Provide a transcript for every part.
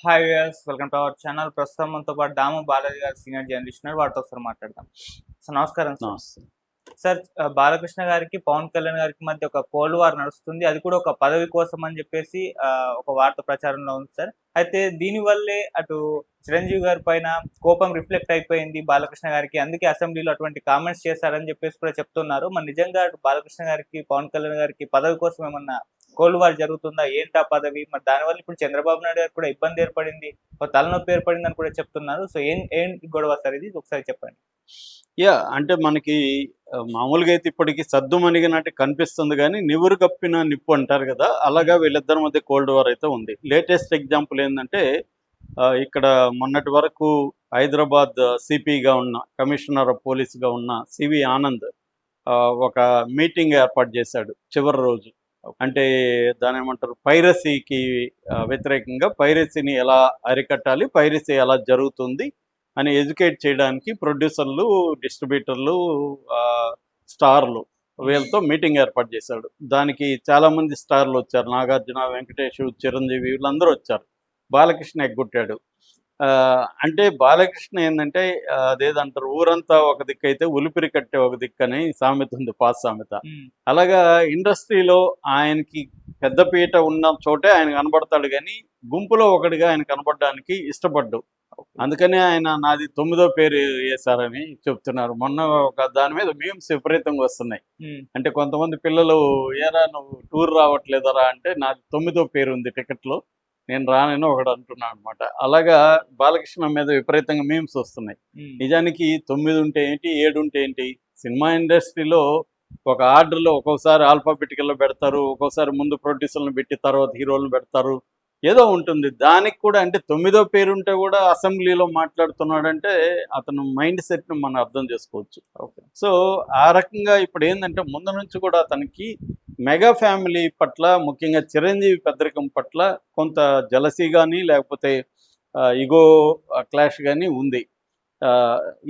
Hi viewers, welcome to our channel. ప్రస్తుతం మనతో పాటు దాము బాలాజీ గారు సీనియర్ జర్నలిస్ట్ ఉన్నారు. వారితో ఒకసారి మాట్లాడదాం. సో నమస్కారం సార్. నమస్తే. సార్, బాలకృష్ణ గారికి, పవన్ కళ్యాణ్ గారికి మధ్య ఒక కోల్డ్ వార్ నడుస్తుంది. అది కూడా ఒక పదవి కోసం అని చెప్పేసి ఒక వార్త ప్రచారంలో ఉంది సార్. అయితే దీనివల్లే అటు చిరంజీవి గారి పైన కోపం రిఫ్లెక్ట్ అయిపోయింది బాలకృష్ణ గారికి. అందుకే అసెంబ్లీలో అటువంటి కామెంట్స్ చేశారని చెప్పేసి కూడా చెప్తున్నారు. మరి నిజంగా అటు బాలకృష్ణ గారికి, పవన్ కళ్యాణ్ గారికి పదవి కోసం ఏమన్నా కోల్డ్ వార్ జరుగుతుందా? ఏంటా పదవి? మరి దానివల్ల ఇప్పుడు చంద్రబాబు నాయుడు గారికి కూడా ఇబ్బంది ఏర్పడింది, ఒక తలనొప్పి ఏర్పడిందని కూడా చెప్తున్నారు. సో ఏంటి గొడవ సార్ ఇది? ఒకసారి చెప్పండి. అంటే మనకి మామూలుగా అయితే ఇప్పటికి సద్దుమణిగినట్టు కనిపిస్తుంది కానీ నివురు కప్పిన నిప్పు అంటారు కదా, అలాగా వీళ్ళిద్దరి మధ్య కోల్డ్ వార్ అయితే ఉంది. లేటెస్ట్ ఎగ్జాంపుల్ ఏంటంటే ఇక్కడ మొన్నటి వరకు హైదరాబాద్ సిపిగా ఉన్న, కమిషనర్ ఆఫ్ పోలీస్గా ఉన్న సివి ఆనంద్ ఒక మీటింగ్ ఏర్పాటు చేశాడు చివరి రోజు. అంటే దాని ఏమంటారు, పైరసీకి వ్యతిరేకంగా పైరసీని ఎలా అరికట్టాలి, పైరసీ ఎలా జరుగుతుంది అని ఎడ్యుకేట్ చేయడానికి ప్రొడ్యూసర్లు, డిస్ట్రిబ్యూటర్లు, స్టార్లు వీళ్ళతో మీటింగ్ ఏర్పాటు చేశాడు. దానికి చాలామంది స్టార్లు వచ్చారు. నాగార్జున, వెంకటేష్, చిరంజీవి వీళ్ళందరూ వచ్చారు. బాలకృష్ణ ఎగ్గొట్టాడు. అంటే బాలకృష్ణ ఏంటంటే అదేదంటారు, ఊరంతా ఒక దిక్కు అయితే ఉలిపిరి కట్టే ఒక దిక్కు అని సామెత ఉంది, పాత సామెత. అలాగా ఇండస్ట్రీలో ఆయనకి పెద్దపీట ఉన్న చోటే ఆయన కనబడతాడు కానీ గుంపులో ఒకటిగా ఆయన కనబడడానికి ఇష్టపడ్డు. అందుకనే ఆయన నాది 9వ పేరు వేశారని చెప్తున్నారు. మొన్న ఒక దాని మీద మీమ్స్ విపరీతంగా వస్తున్నాయి. అంటే కొంతమంది పిల్లలు, ఏరా నువ్వు టూర్ రావట్లేదరా అంటే, నాది 9వ పేరు ఉంది టికెట్లో, నేను రానని ఒకడు అంటున్నాను అనమాట. అలాగా బాలకృష్ణ మీద విపరీతంగా మీమ్స్ వస్తున్నాయి. నిజానికి 9 ఉంటే ఏంటి, 7 ఉంటే ఏంటి? సినిమా ఇండస్ట్రీలో ఒక ఆర్డర్లో ఒక్కొక్కసారి ఆల్ఫాబెటికల్లో పెడతారు, ఒక్కొక్కసారి ముందు ప్రొడ్యూసర్లను పెట్టి తర్వాత హీరోలను పెడతారు, ఏదో ఉంటుంది. దానికి కూడా అంటే 9వ పేరు ఉంటే కూడా అసెంబ్లీలో మాట్లాడుతున్నాడంటే అతను మైండ్ సెట్ను మనం అర్థం చేసుకోవచ్చు. సో ఆ రకంగా ఇప్పుడు ఏంటంటే ముందు నుంచి కూడా అతనికి మెగా ఫ్యామిలీ పట్ల, ముఖ్యంగా చిరంజీవి పెద్దరికం పట్ల కొంత జలసీ కానీ లేకపోతే ఇగో క్లాష్ కానీ ఉంది.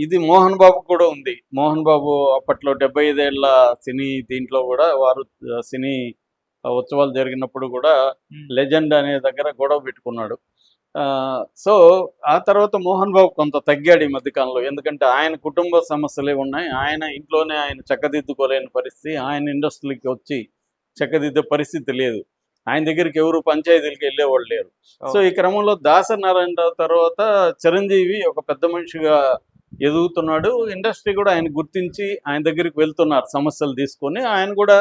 ఇది మోహన్ బాబు కూడా ఉంది. మోహన్ బాబు అప్పట్లో 75 ఏళ్ల సినీ దీంట్లో కూడా వారు సినీ ఉత్సవాలు జరిగినప్పుడు కూడా లెజెండ్ అనే దగ్గర గొడవ పెట్టుకున్నాడు. సో ఆ తర్వాత మోహన్ బాబు కొంత తగ్గాడు ఈ మధ్యకాలంలో. ఎందుకంటే ఆయన కుటుంబ సమస్యలే ఉన్నాయి. ఆయన ఇంట్లోనే ఆయన చక్కదిద్దుకోలేని పరిస్థితి. ఆయన ఇండస్ట్రీకి వచ్చి చక్కదిద్దే పరిస్థితి లేదు. ఆయన దగ్గరికి ఎవరు పంచాయతీలకు వెళ్ళేవాళ్ళు లేరు. సో ఈ క్రమంలో దాసనారాయణరావు తర్వాత చిరంజీవి ఒక పెద్ద మనిషిగా ఎదుగుతున్నాడు. ఇండస్ట్రీ కూడా ఆయన గుర్తించి ఆయన దగ్గరికి వెళ్తున్నారు సమస్యలు తీసుకొని. ఆయన కూడా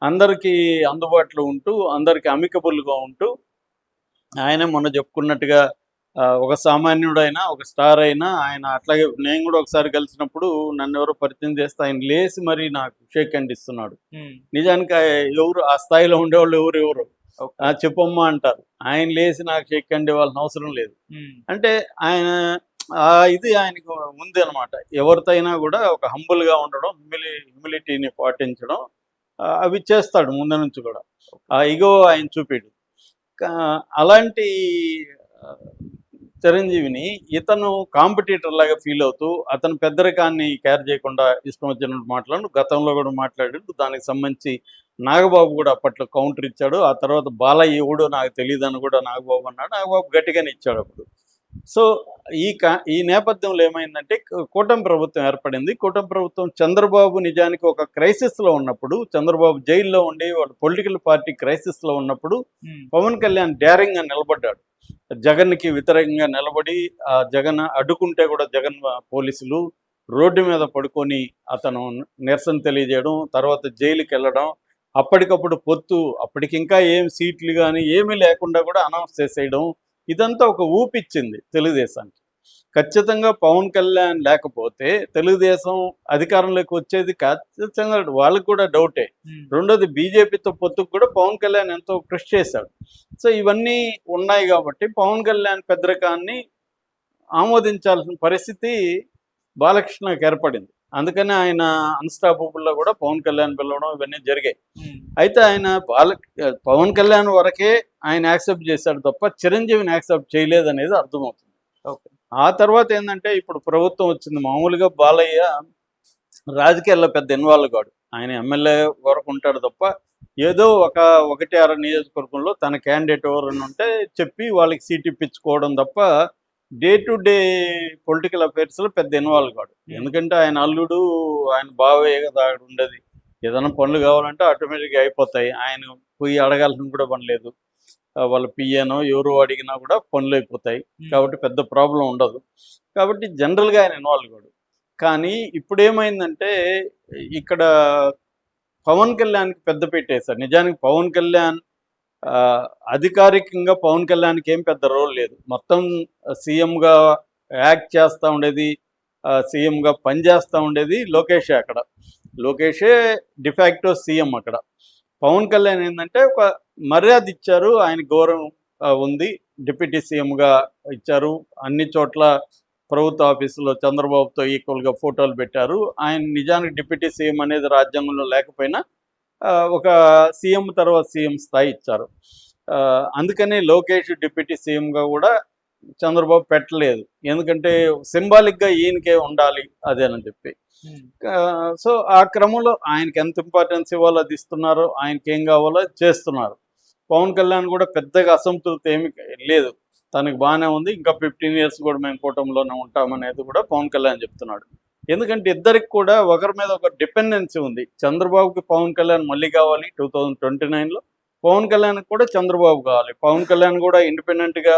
అందరికీ అందుబాటులో ఉంటూ, అందరికీ అమికబుల్గా ఉంటూ, ఆయన మొన్న చెప్పుకున్నట్టుగా ఒక సామాన్యుడైనా, ఒక స్టార్ అయినా ఆయన అట్లాగే. నేను కూడా ఒకసారి కలిసినప్పుడు నన్ను ఎవరో పరిచయం చేస్తే ఆయన లేసి మరి నాకు షేక్ హ్యాండ్ ఇస్తున్నాడు. నిజానికి ఎవరు ఆ స్థాయిలో ఉండేవాళ్ళు ఎవరు చెప్పమ్మా అంటారు. ఆయన లేచి నాకు షేక్ హ్యాండ్ ఇవ్వాల్సిన అవసరం లేదు. అంటే ఆయన ఇది ఆయనకు ఉంది అనమాట. ఎవరితో అయినా కూడా ఒక హంబుల్గా ఉండడం, హ్యూమిలిటీని పాటించడం, అవి చేస్తాడు ముందు నుంచి కూడా. ఆ ఇగో ఆయన చూపాడు. అలాంటి చిరంజీవిని ఇతను కాంపిటీటర్ లాగా ఫీల్ అవుతూ అతను పెద్దరికాన్ని కేర్ చేయకుండా ఇష్టం వచ్చినట్టు మాట్లాడు. గతంలో కూడా మాట్లాడాడు. దానికి సంబంధించి నాగబాబు కూడా అప్పట్లో కౌంటర్ ఇచ్చాడు. ఆ తర్వాత బాలయ్య ఎవడో నాకు తెలియదు అని కూడా నాగబాబు అన్నాడు. నాగబాబు గట్టిగానే ఇచ్చాడు అప్పుడు. సో ఈ నేపథ్యంలో ఏమైందంటే కూటమి ప్రభుత్వం ఏర్పడింది. కూటమి ప్రభుత్వం చంద్రబాబు నిజానికి ఒక క్రైసిస్లో ఉన్నప్పుడు, చంద్రబాబు జైల్లో ఉండి వాడు పొలిటికల్ పార్టీ క్రైసిస్లో ఉన్నప్పుడు పవన్ కళ్యాణ్ డేరింగ్గా నిలబడ్డాడు. జగన్కి వ్యతిరేకంగా నిలబడి జగన్ అడ్డుకుంటే కూడా జగన్ పోలీసులు రోడ్డు మీద పడుకొని అతను నిరసన తెలియజేయడం, తర్వాత జైలుకి వెళ్ళడం, అప్పటికప్పుడు పొత్తు, అప్పటికి ఇంకా ఏం సీట్లు కానీ ఏమీ లేకుండా కూడా అనౌన్స్ చేసేయడం, ఇదంతా ఒక ఊపిచ్చింది తెలుగుదేశానికి. ఖచ్చితంగా పవన్ కళ్యాణ్ లేకపోతే తెలుగుదేశం అధికారంలోకి వచ్చేది ఖచ్చితంగా వాళ్ళకి కూడా డౌటే. రెండోది, బీజేపీతో పొత్తుకు కూడా పవన్ కళ్యాణ్ ఎంతో కృషి చేశాడు. సో ఇవన్నీ ఉన్నాయి కాబట్టి పవన్ కళ్యాణ్ పెద్దరికాన్ని ఆమోదించాల్సిన పరిస్థితి బాలకృష్ణకి ఏర్పడింది. అందుకని ఆయన అన్స్టాపబుల్లో కూడా పవన్ కళ్యాణ్ పిలవడం ఇవన్నీ జరిగాయి. అయితే ఆయన పవన్ కళ్యాణ్ వరకే ఆయన యాక్సెప్ట్ చేశాడు తప్ప చిరంజీవిని యాక్సెప్ట్ చేయలేదు అనేది అర్థమవుతుంది. ఆ తర్వాత ఏంటంటే ఇప్పుడు ప్రభుత్వం వచ్చింది. మామూలుగా బాలయ్య రాజకీయాల్లో పెద్ద ఇన్వాల్వ్ కాడు. ఆయన ఎమ్మెల్యే వరకు ఉంటాడు తప్ప ఏదో ఒకటి అర నియోజకవర్గంలో తన క్యాండిడేట్ ఎవరైనా ఉంటే చెప్పి వాళ్ళకి సీట్ ఇప్పించుకోవడం తప్ప డే టు డే పొలిటికల్ అఫైర్స్లో పెద్ద ఇన్వాల్వ్ కాడు. ఎందుకంటే ఆయన అల్లుడు, ఆయన బావే కదా అక్కడ ఉండేది. ఏదైనా పనులు కావాలంటే ఆటోమేటిక్గా అయిపోతాయి. ఆయన పోయి అడగాల్సిన కూడా పని లేదు. వాళ్ళ పిఏనో ఎవరు అడిగినా కూడా పనులు అయిపోతాయి. కాబట్టి పెద్ద ప్రాబ్లం ఉండదు. కాబట్టి జనరల్గా ఆయన ఇన్వాల్వ్ కాడు. కానీ ఇప్పుడు ఏమైందంటే ఇక్కడ పవన్ కళ్యాణ్కి పెద్ద పెట్టేశారు. నిజానికి పవన్ కళ్యాణ్ అధికారికంగా పవన్ కళ్యాణ్కి ఏం పెద్ద రోల్ లేదు. మొత్తం సీఎంగా యాక్ట్ చేస్తూ ఉండేది, సీఎంగా పనిచేస్తూ ఉండేది లోకేషే. అక్కడ లోకేషే డిఫాక్టో సీఎం. అక్కడ పవన్ కళ్యాణ్ ఏంటంటే ఒక మర్యాద ఇచ్చారు, ఆయన గౌరవం ఉంది, డిప్యూటీ సీఎంగా ఇచ్చారు. అన్ని చోట్ల ప్రభుత్వ ఆఫీసులో చంద్రబాబుతో ఈక్వల్గా ఫోటోలు పెట్టారు. ఆయన నిజానికి డిప్యూటీ సీఎం అనేది రాజ్యాంగంలో లేకపోయినా ఒక సీఎం తర్వాత సీఎం స్థాయి ఇచ్చారు. అందుకనే లోకేష్ డిప్యూటీ సీఎంగా కూడా చంద్రబాబు పెట్టలేదు. ఎందుకంటే సింబాలిక్గా ఈయనకే ఉండాలి అదేనని చెప్పి. సో ఆ క్రమంలో ఆయనకి ఎంత ఇంపార్టెన్స్ ఇవ్వాలో అది ఇస్తున్నారు, ఆయనకి ఏం కావాలో చేస్తున్నారు. పవన్ కళ్యాణ్ కూడా పెద్దగా అసంతృప్తి ఏమి లేదు, తనకు బాగానే ఉంది, ఇంకా 15 years కూడా మేము కూటమిలోనే ఉంటామనేది కూడా పవన్ కళ్యాణ్ చెప్తున్నాడు. ఎందుకంటే ఇద్దరికి కూడా ఒకరి మీద ఒక డిపెండెన్సీ ఉంది. చంద్రబాబుకి పవన్ కళ్యాణ్ మళ్ళీ కావాలి 2029లో, పవన్ కళ్యాణ్కి కూడా చంద్రబాబు కావాలి. పవన్ కళ్యాణ్ కూడా ఇండిపెండెంట్గా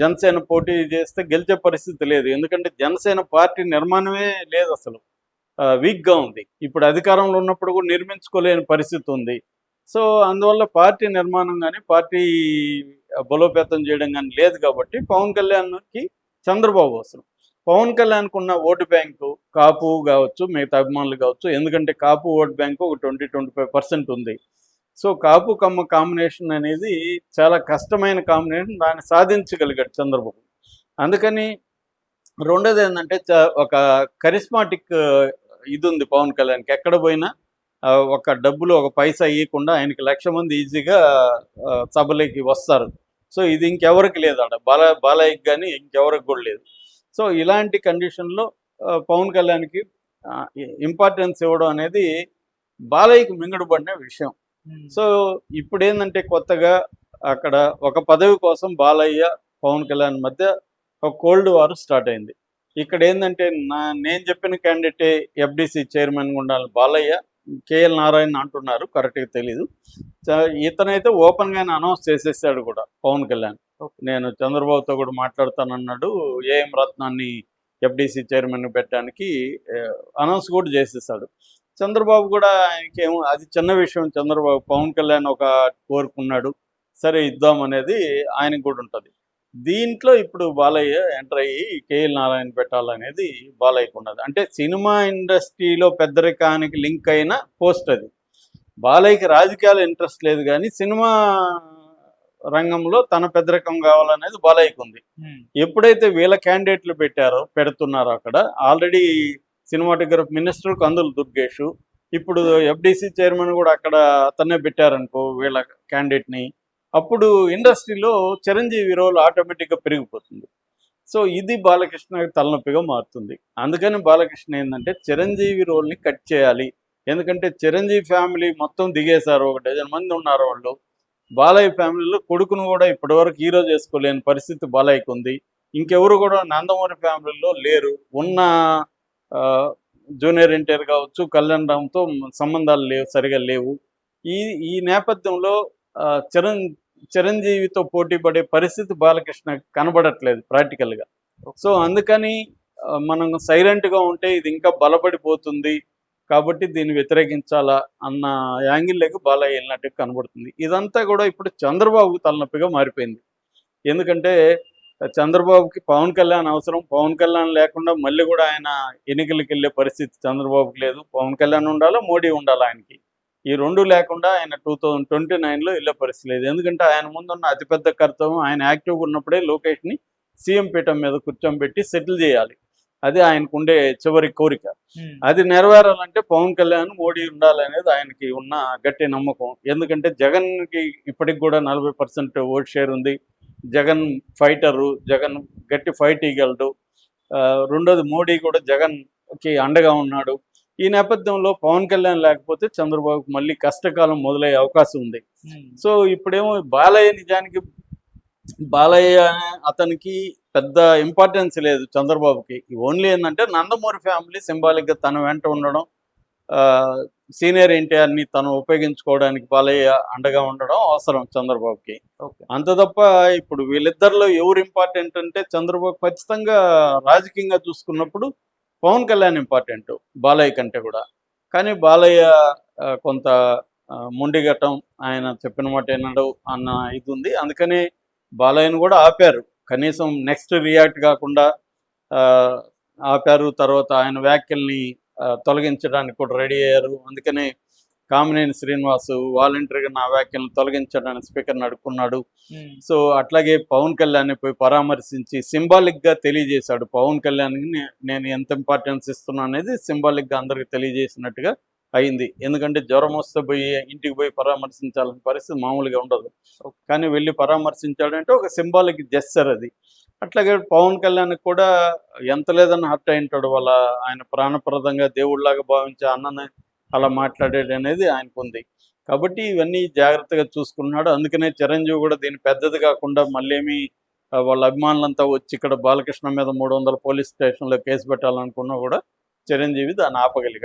జనసేన పోటీ చేస్తే గెలిచే పరిస్థితి లేదు. ఎందుకంటే జనసేన పార్టీ నిర్మాణమే లేదు, అసలు వీక్గా ఉంది. ఇప్పుడు అధికారంలో ఉన్నప్పుడు కూడా నిర్మించుకోలేని పరిస్థితి ఉంది. సో అందువల్ల పార్టీ నిర్మాణం కానీ పార్టీ బలోపేతం చేయడం కానీ లేదు. కాబట్టి పవన్ కళ్యాణ్కి చంద్రబాబు అవసరం. పవన్ కళ్యాణ్కి ఉన్న ఓటు బ్యాంకు కాపు కావచ్చు, మిగతా అభిమానులు కావచ్చు. ఎందుకంటే కాపు ఓటు బ్యాంకు ఒక 20-25% ఉంది. సో కాపు కమ్మ కాంబినేషన్ అనేది చాలా కష్టమైన కాంబినేషన్, దాన్ని సాధించగలిగాడు చంద్రబాబు. అందుకని రెండోది ఏంటంటే ఒక కరిస్మాటిక్ ఇది ఉంది పవన్ కళ్యాణ్కి. ఎక్కడ పోయినా ఒక డబ్బులు ఒక పైసా ఇవ్వకుండా ఆయనకి 1,00,000 మంది ఈజీగా సభలోకి వస్తారు. సో ఇది ఇంకెవరికి లేదు, ఆడ బాలయ్యకి కానీ ఇంకెవరికి కూడా లేదు. సో ఇలాంటి కండిషన్లో పవన్ కళ్యాణ్కి ఇంపార్టెన్స్ ఇవ్వడం అనేది బాలయ్యకి మింగడుపడిన విషయం. సో ఇప్పుడు ఏంటంటే కొత్తగా అక్కడ ఒక పదవి కోసం బాలయ్య పవన్ కళ్యాణ్ మధ్య ఒక కోల్డ్ వార్ స్టార్ట్ అయింది. ఇక్కడ ఏంటంటే నేను చెప్పిన క్యాండిడేటే ఎఫ్డిసి చైర్మన్గా ఉండాలి బాలయ్య, కేఎల్ నారాయణ అంటున్నారు, కరెక్ట్గా తెలీదు. ఇతనైతే ఓపెన్గానే అనౌన్స్ చేసేసాడు కూడా పవన్ కళ్యాణ్, నేను చంద్రబాబుతో కూడా మాట్లాడుతానన్నాడు, ఏఎం రత్నాన్ని ఎఫ్డిసి చైర్మన్ పెట్టడానికి అనౌన్స్ కూడా చేసేసాడు. చంద్రబాబు కూడా ఆయనకి ఏమో అది చిన్న విషయం. చంద్రబాబు పవన్ కళ్యాణ్ ఒక కోరుకున్నాడు, సరే ఇద్దాం అనేది ఆయనకు కూడా ఉంటుంది. దీంట్లో ఇప్పుడు బాలయ్య ఎంటర్ అయ్యి కేఎల్ నారాయణ పెట్టాలనేది బాలయ్యకు ఉన్నది. అంటే సినిమా ఇండస్ట్రీలో పెద్దరికానికి లింక్ అయిన పోస్ట్ అది. బాలయ్యకి రాజకీయాలు ఇంట్రెస్ట్ లేదు, కానీ సినిమా రంగంలో తన పెద్దరికం కావాలనేది బాలయ్యకు ఉంది. ఎప్పుడైతే వీళ్ళ క్యాండిడేట్లు పెడుతున్నారో అక్కడ ఆల్రెడీ సినిమాటోగ్రఫీ మినిస్టర్ కందులు దుర్గేష్, ఇప్పుడు ఎఫ్డిసి చైర్మన్ కూడా అక్కడ అతన్నే పెట్టారనుకో వీళ్ళ క్యాండిడేట్ని, అప్పుడు ఇండస్ట్రీలో చిరంజీవి రోల్ ఆటోమేటిక్గా పెరిగిపోతుంది. సో ఇది బాలకృష్ణకి తలనొప్పిగా మారుతుంది. అందుకని బాలకృష్ణ ఏంటంటే చిరంజీవి రోల్ని కట్ చేయాలి. ఎందుకంటే చిరంజీవి ఫ్యామిలీ మొత్తం దిగేశారు, 1 dozen మంది ఉన్నారు వాళ్ళు. బాలయ్య ఫ్యామిలీలో కొడుకును కూడా ఇప్పటివరకు హీరో చేసుకోలేని పరిస్థితి బాలయ్యకు ఉంది. ఇంకెవరు కూడా నందమూరి ఫ్యామిలీలో లేరు. ఉన్న జూనియర్ ఎన్టీఆర్ కావచ్చు, కళ్యాణ్ రామ్తో సంబంధాలు సరిగా లేవు. ఈ నేపథ్యంలో చిరంజీవితో పోటీ పడే పరిస్థితి బాలకృష్ణ కనబడట్లేదు ప్రాక్టికల్గా. సో అందుకని మనం సైలెంట్గా ఉంటే ఇది ఇంకా బలపడిపోతుంది, కాబట్టి దీన్ని వ్యతిరేకించాలా అన్న యాంగిల్లోకి బాలయ్య వెళ్ళినట్టు కనబడుతుంది. ఇదంతా కూడా ఇప్పుడు చంద్రబాబుకు తలనొప్పిగా మారిపోయింది. ఎందుకంటే చంద్రబాబుకి పవన్ కళ్యాణ్ అవసరం. పవన్ కళ్యాణ్ లేకుండా మళ్ళీ కూడా ఆయన ఎన్నికలకు వెళ్ళే పరిస్థితి చంద్రబాబుకి లేదు. పవన్ కళ్యాణ్ ఉండాలా, మోడీ ఉండాలా ఆయనకి. ఈ రెండు లేకుండా ఆయన 2029లో వెళ్ళే పరిస్థితి లేదు. ఎందుకంటే ఆయన ముందున్న అతిపెద్ద కర్తవ్యం, ఆయన యాక్టివ్గా ఉన్నప్పుడే లోకేష్ని సీఎం పీఠం మీద కూర్చోబెట్టి సెటిల్ చేయాలి. అది ఆయనకు ఉండే చివరి కోరిక. అది నెరవేరాలంటే పవన్ కళ్యాణ్, మోడీ ఉండాలనేది ఆయనకి ఉన్న గట్టి నమ్మకం. ఎందుకంటే జగన్కి ఇప్పటికి కూడా 40% ఓట్ షేర్ ఉంది. జగన్ ఫైటరు, జగన్ గట్టి ఫైట్ ఇవ్వగలడు. రెండోది మోడీ కూడా జగన్కి అండగా ఉన్నాడు. ఈ నేపథ్యంలో పవన్ కళ్యాణ్ లేకపోతే చంద్రబాబుకు మళ్ళీ కష్టకాలం మొదలయ్యే అవకాశం ఉంది. సో ఇప్పుడేమో బాలయ్య నిజానికి బాలయ్య అతనికి పెద్ద ఇంపార్టెన్స్ లేదు చంద్రబాబుకి. ఓన్లీ ఏంటంటే నందమూరి ఫ్యామిలీ సింబాలిక్గా తన వెంట ఉండడం, సీనియర్ ఎన్టీఆర్ని తను ఉపయోగించుకోవడానికి బాలయ్య అండగా ఉండడం అవసరం చంద్రబాబుకి. ఓకే. అంత తప్ప ఇప్పుడు వీళ్ళిద్దరిలో ఎవరు ఇంపార్టెంట్ అంటే చంద్రబాబు ఖచ్చితంగా రాజకీయంగా చూసుకున్నప్పుడు పవన్ కళ్యాణ్ ఇంపార్టెంట్ బాలయ్య కంటే కూడా. కానీ బాలయ్య కొంత మొండిగటం, ఆయన చెప్పిన మాట వినడు అన్న ఇది ఉంది. అందుకని బాలయ్యను కూడా ఆపారు. కనీసం నెక్స్ట్ రియాక్ట్ కాకుండా ఆపారు. తర్వాత ఆయన వ్యాఖ్యల్ని తొలగించడానికి కూడా రెడీ అయ్యారు. అందుకనే కామినేని శ్రీనివాసు వాలంటరీగా నా వ్యాఖ్యలను తొలగించడానికి స్పీకర్ని అడుక్కున్నాడు. సో అట్లాగే పవన్ కళ్యాణ్ని పోయి పరామర్శించి సింబాలిక్గా తెలియజేశాడు. పవన్ కళ్యాణ్కి నేను ఎంత ఇంపార్టెన్స్ ఇస్తున్నా అనేది సింబాలిక్గా అందరికి తెలియజేసినట్టుగా అయింది. ఎందుకంటే జ్వరం వస్తే పోయి ఇంటికి పోయి పరామర్శించాలని పరిస్థితి మామూలుగా ఉండదు. కానీ వెళ్ళి పరామర్శించాడంటే ఒక సింబాలిక్ జెస్చర్ అది. అట్లాగే పవన్ కళ్యాణ్కి కూడా ఎంత లేదన్నా హర్ట్ అయింటాడు. వాళ్ళ ఆయన ప్రాణప్రదంగా దేవుళ్లాగా భావించే అన్నని అలా మాట్లాడేది అనేది ఆయనకు ఉంది. కాబట్టి ఇవన్నీ జాగ్రత్తగా చూసుకున్నాడు. అందుకనే చిరంజీవి కూడా దీన్ని పెద్దది కాకుండా మళ్ళీ వాళ్ళ అభిమానులంతా వచ్చి ఇక్కడ బాలకృష్ణ మీద 300 పోలీస్ స్టేషన్లో కేసు పెట్టాలనుకున్నా కూడా చిరంజీవి దాన్ని ఆపగలిగాడు.